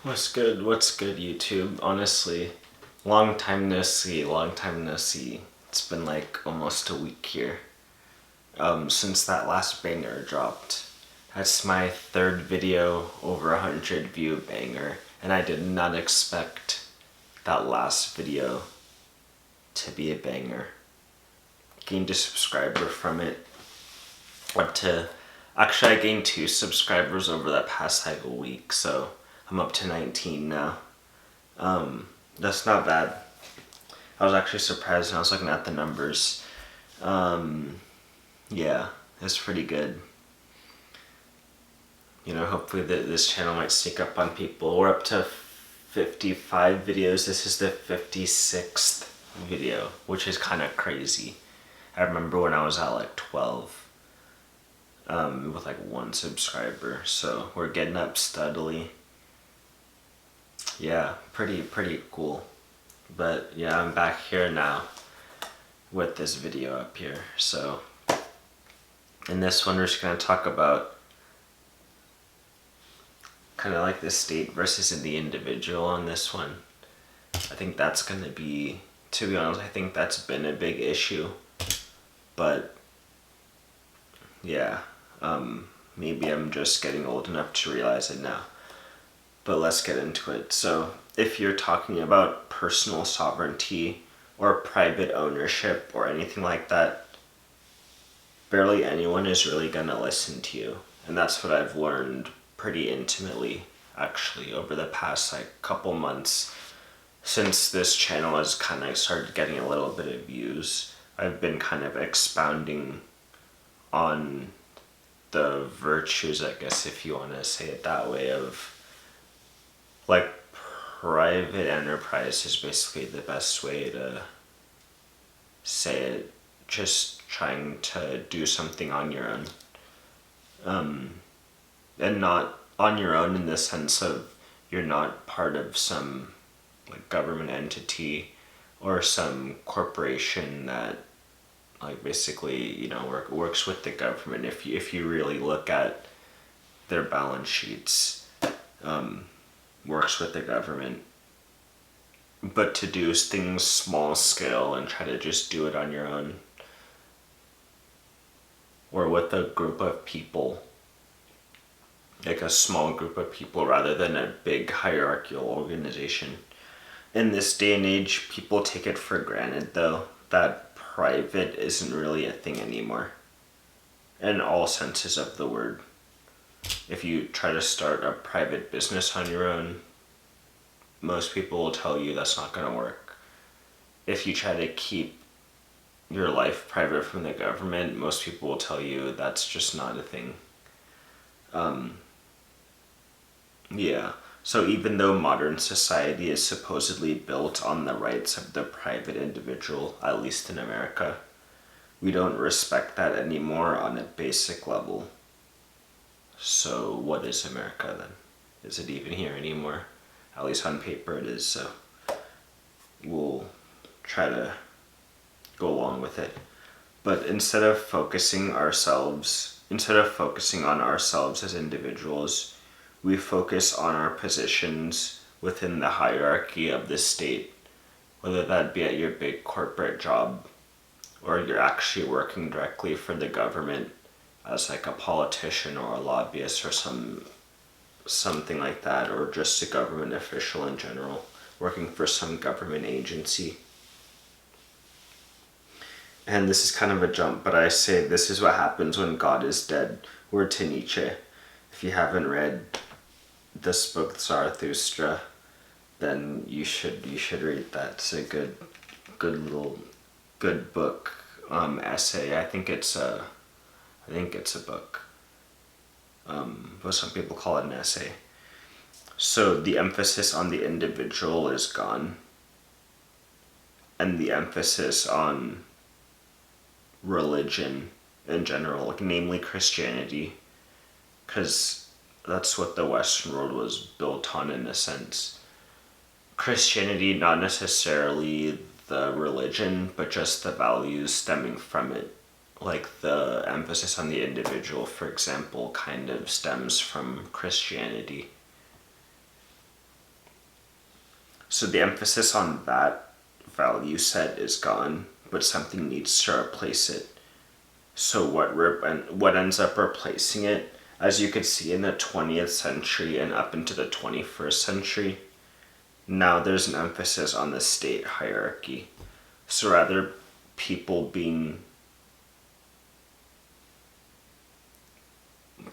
What's good? What's good, YouTube? Honestly, long time no see, long time no see. It's been like almost a week here. Since that last banger dropped. That's my third video over 100 view banger, and I did not expect that last video to be a banger. Gained a subscriber from it. Actually, I gained 2 subscribers over that past like a week, so I'm up to 19 now. That's not bad. I was actually surprised when I was looking at the numbers. Yeah, it's pretty good. Hopefully this channel might sneak up on people. We're up to 55 videos. This is the 56th video, which is kind of crazy. I remember when I was at like 12, with like 1 subscriber. So we're getting up steadily. Yeah, pretty cool. But yeah, I'm back here now with this video up here. So in this one, we're just going to talk about kind of like the state versus the individual on this one. I think that's going to be, to be honest, I think that's been a big issue. But yeah, maybe I'm just getting old enough to realize it now. But let's get into it. So if you're talking about personal sovereignty or private ownership or anything like that, barely anyone is really gonna listen to you. And that's what I've learned pretty intimately, actually, over the past like couple months. Since this channel has kind of started getting a little bit of views, I've been kind of expounding on the virtues, I guess, if you want to say it that way, of like private enterprise is basically the best way to say it. Just trying to do something on your own. And not on your own in the sense of you're not part of some like government entity or some corporation that like basically, works with the government. If you really look at their balance sheets, works with the government, but to do things small scale and try to just do it on your own or with a group of people, like a small group of people rather than a big hierarchical organization. In this day and age, people take it for granted though that private isn't really a thing anymore in all senses of the word. If you try to start a private business on your own, most people will tell you that's not going to work. If you try to keep your life private from the government, most people will tell you that's just not a thing. Yeah. So even though modern society is supposedly built on the rights of the private individual, at least in America, we don't respect that anymore on a basic level. So what is America then? Is it even here anymore? At least on paper it is, so we'll try to go along with it. But instead of focusing on ourselves as individuals, we focus on our positions within the hierarchy of the state, whether that be at your big corporate job or you're actually working directly for the government as like a politician or a lobbyist or something like that, or just a government official in general, working for some government agency. And this is kind of a jump, but I say this is what happens when God is dead. Word to Nietzsche. If you haven't read this book, Zarathustra, then you should read that. It's a good book, essay. I think it's a book. But some people call it an essay. So the emphasis on the individual is gone, and the emphasis on religion in general, like namely Christianity, because that's what the Western world was built on in a sense. Christianity, not necessarily the religion, but just the values stemming from it. Like the emphasis on the individual, for example, kind of stems from Christianity. So the emphasis on that value set is gone, but something needs to replace it. So what ends up replacing it, as you could see in the 20th century and up into the 21st century, now there's an emphasis on the state hierarchy. So rather people being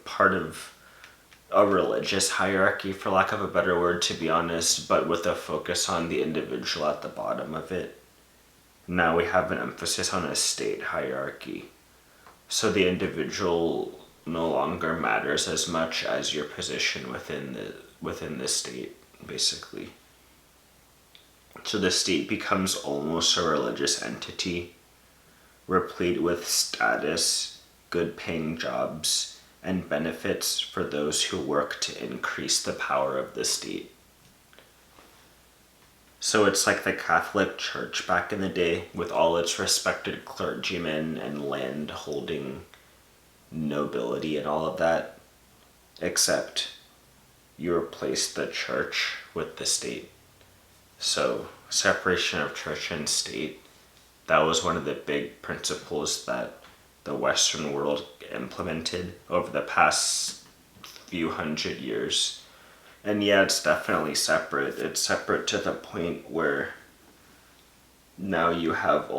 part of a religious hierarchy, for lack of a better word, to be honest, but with a focus on the individual at the bottom of it. Now we have an emphasis on a state hierarchy. So the individual no longer matters as much as your position within the state, basically. So the state becomes almost a religious entity, replete with status, good paying jobs, and benefits for those who work to increase the power of the state. So it's like the Catholic Church back in the day, with all its respected clergymen and land holding nobility and all of that, except you replace the church with the state. So separation of church and state, that was one of the big principles that the Western world implemented over the past few hundred years. And yeah, it's definitely separate. It's separate to the point where now you have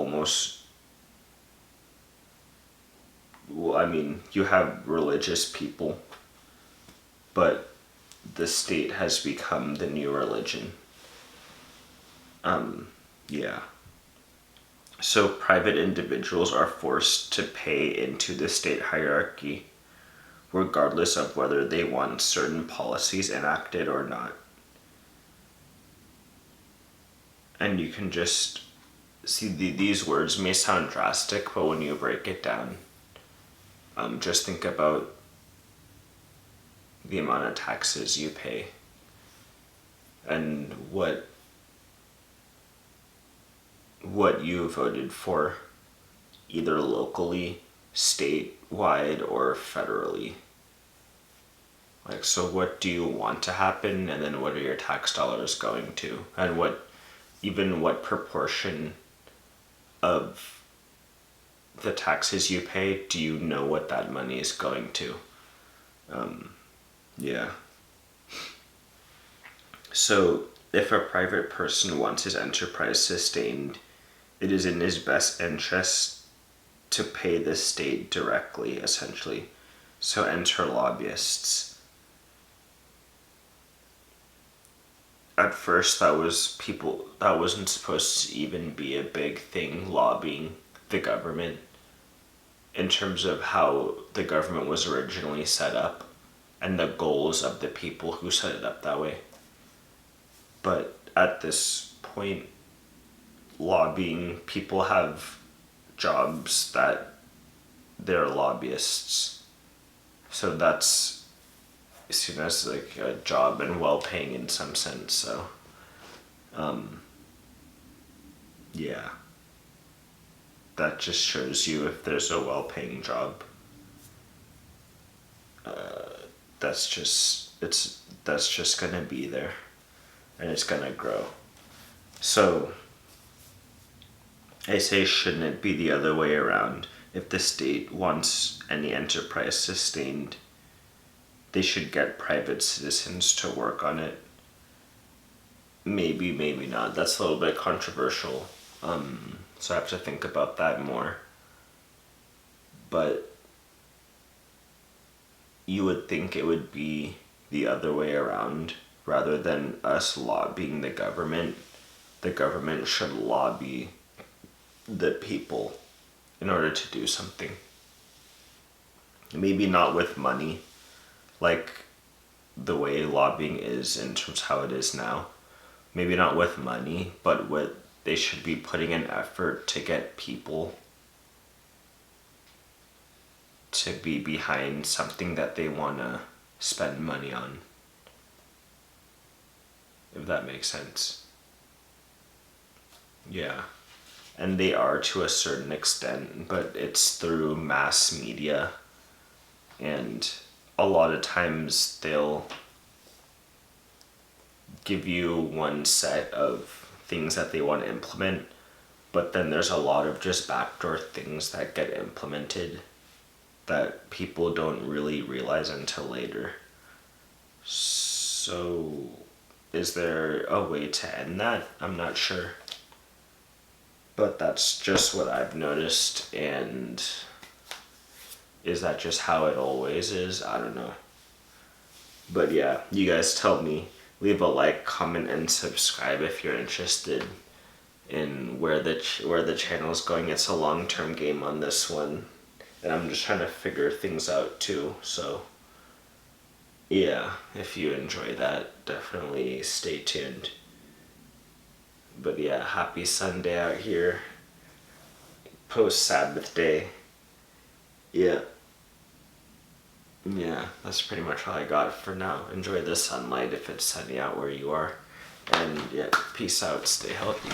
you have religious people, but the state has become the new religion. Yeah. So private individuals are forced to pay into the state hierarchy, regardless of whether they want certain policies enacted or not. And you can just see these words may sound drastic, but when you break it down, just think about the amount of taxes you pay and what you voted for, either locally, statewide, or federally. Like, so what do you want to happen, and then what are your tax dollars going to, and what proportion of the taxes you pay, do you know what that money is going to? Yeah. So if a private person wants his enterprise sustained, it is in his best interest to pay the state directly, essentially. So enter lobbyists. At first that wasn't supposed to even be a big thing, lobbying the government, in terms of how the government was originally set up and the goals of the people who set it up that way. But at this point, lobbying, people have jobs that they're lobbyists. So that's seen as like a job and well-paying in some sense. So, yeah. That just shows you if there's a well-paying job. That's just gonna be there, and it's gonna grow. So I say, shouldn't it be the other way around? If the state wants any enterprise sustained, they should get private citizens to work on it. Maybe, maybe not. That's a little bit controversial. So I have to think about that more. But you would think it would be the other way around. Rather than us lobbying the government should lobby the people in order to do something. Maybe not with money, like the way lobbying is in terms of how it is now. Maybe not with money, but they should be putting an effort to get people to be behind something that they want to spend money on. If that makes sense. Yeah. And they are to a certain extent, but it's through mass media. And a lot of times give you one set of things that they want to implement, but then there's a lot of just backdoor things that get implemented that people don't really realize until later. So, is there a way to end that? I'm not sure. But that's just what I've noticed, and is that just how it always is? I don't know. But yeah, you guys tell me. Leave a like, comment, and subscribe if you're interested in where the channel's going. It's a long-term game on this one, and I'm just trying to figure things out too. So yeah, if you enjoy that, definitely stay tuned. But yeah, happy Sunday out here. Post Sabbath day. Yeah. Yeah, that's pretty much all I got for now. Enjoy the sunlight if it's sunny out where you are. And yeah, peace out, stay healthy.